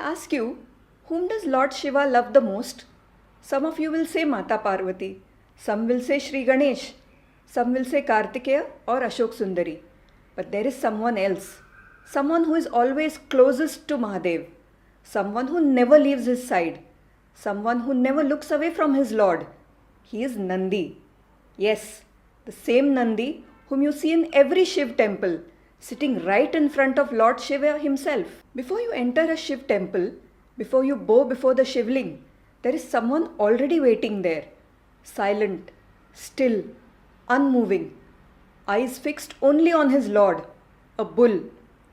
ask you, whom does Lord Shiva love the most? Some of you will say Mata Parvati, some will say Sri Ganesh, some will say Kartikeya or Ashok Sundari. But there is someone else, someone who is always closest to Mahadev, someone who never leaves his side, someone who never looks away from his Lord. He is Nandi. Yes, the same Nandi whom you see in every Shiv temple, sitting right in front of Lord Shiva himself. Before you enter a Shiv temple, before you bow before the Shivling, there is someone already waiting there, silent, still, unmoving, eyes fixed only on his Lord, a bull,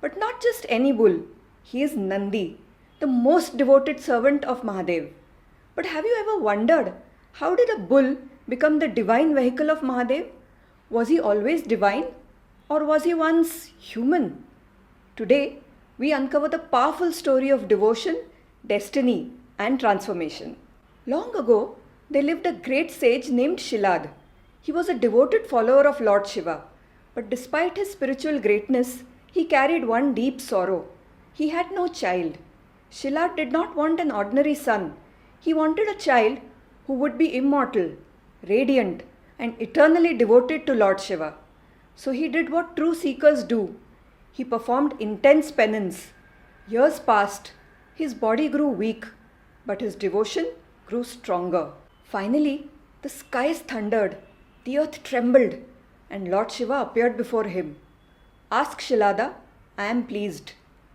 but not just any bull. He is Nandi, the most devoted servant of Mahadev. But have you ever wondered, how did a bull become the divine vehicle of Mahadev? Was he always divine, or was he once human? Today, we uncover the powerful story of devotion, destiny, and transformation. Long ago, there lived a great sage named Shilad. He was a devoted follower of Lord Shiva, but despite his spiritual greatness, he carried one deep sorrow. He had no child. Shilad did not want an ordinary son. He wanted a child who would be immortal, radiant, and eternally devoted to Lord Shiva. So he did what true seekers do. He performed intense penance. Years passed. His body grew weak, but his devotion grew stronger. Finally, the skies thundered, the earth trembled, and Lord Shiva appeared before him. Ask Shilada, I am pleased.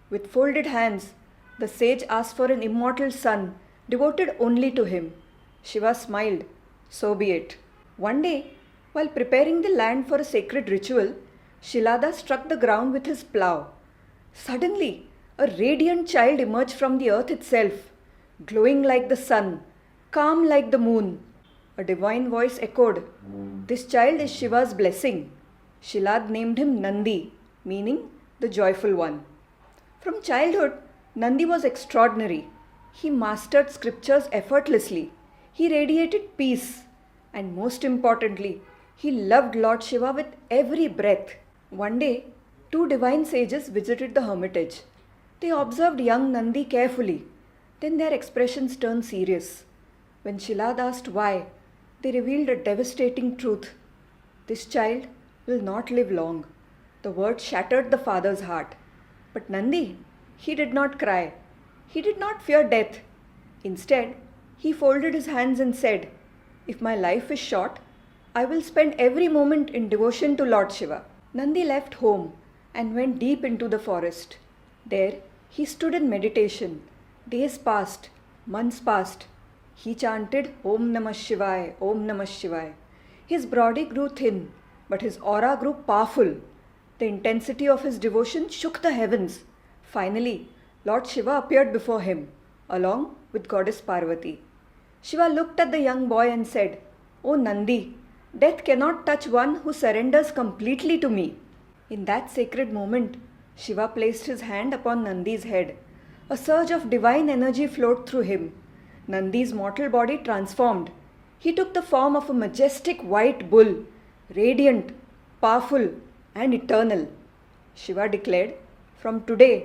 With folded hands, the sage asked for an immortal son, devoted only to him. Shiva smiled, so be it. One day, while preparing the land for a sacred ritual, Shilada struck the ground with his plough. Suddenly, a radiant child emerged from the earth itself, glowing like the sun, calm like the moon. A divine voice echoed, "This child is Shiva's blessing." Shilad named him Nandi, meaning the joyful one. From childhood, Nandi was extraordinary. He mastered scriptures effortlessly. He radiated peace. And most importantly, he loved Lord Shiva with every breath. One day, two divine sages visited the hermitage. They observed young Nandi carefully. Then their expressions turned serious. When Shilad asked why, they revealed a devastating truth. This child will not live long. The word shattered the father's heart. But Nandi, he did not cry. He did not fear death. Instead, he folded his hands and said, "If my life is short, I will spend every moment in devotion to Lord Shiva." Nandi left home and went deep into the forest. There, he stood in meditation. Days passed, months passed. He chanted Om Namah Shivaya, Om Namah Shivaya. His body grew thin, but his aura grew powerful. The intensity of his devotion shook the heavens. Finally, Lord Shiva appeared before him, along with Goddess Parvati. Shiva looked at the young boy and said, "O Nandi, death cannot touch one who surrenders completely to me." In that sacred moment, Shiva placed his hand upon Nandi's head. A surge of divine energy flowed through him. Nandi's mortal body transformed. He took the form of a majestic white bull, radiant, powerful, and eternal. Shiva declared, "From today,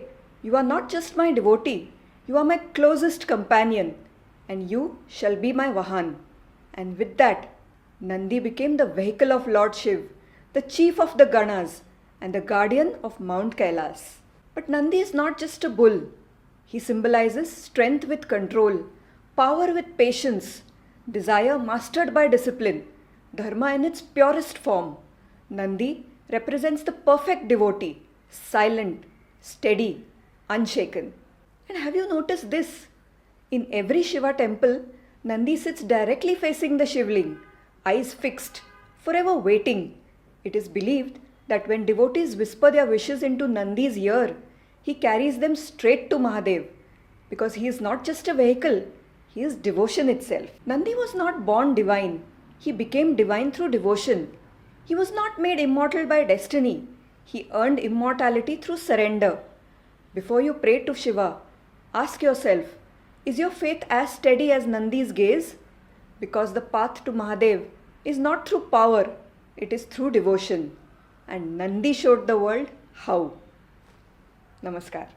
you are not just my devotee, you are my closest companion, and you shall be my Vahan." And with that, Nandi became the vehicle of Lord Shiv, the chief of the Ganas, and the guardian of Mount Kailas. But Nandi is not just a bull. He symbolizes strength with control, power with patience, desire mastered by discipline, dharma in its purest form. Nandi represents the perfect devotee, silent, steady, unshaken. And have you noticed this? In every Shiva temple, Nandi sits directly facing the Shivling, eyes fixed, forever waiting. It is believed that when devotees whisper their wishes into Nandi's ear, he carries them straight to Mahadev, because he is not just a vehicle, he is devotion itself. Nandi was not born divine. He became divine through devotion. He was not made immortal by destiny. He earned immortality through surrender. Before you pray to Shiva, ask yourself, is your faith as steady as Nandi's gaze? Because the path to Mahadev is not through power, it is through devotion. And Nandi showed the world how. Namaskar.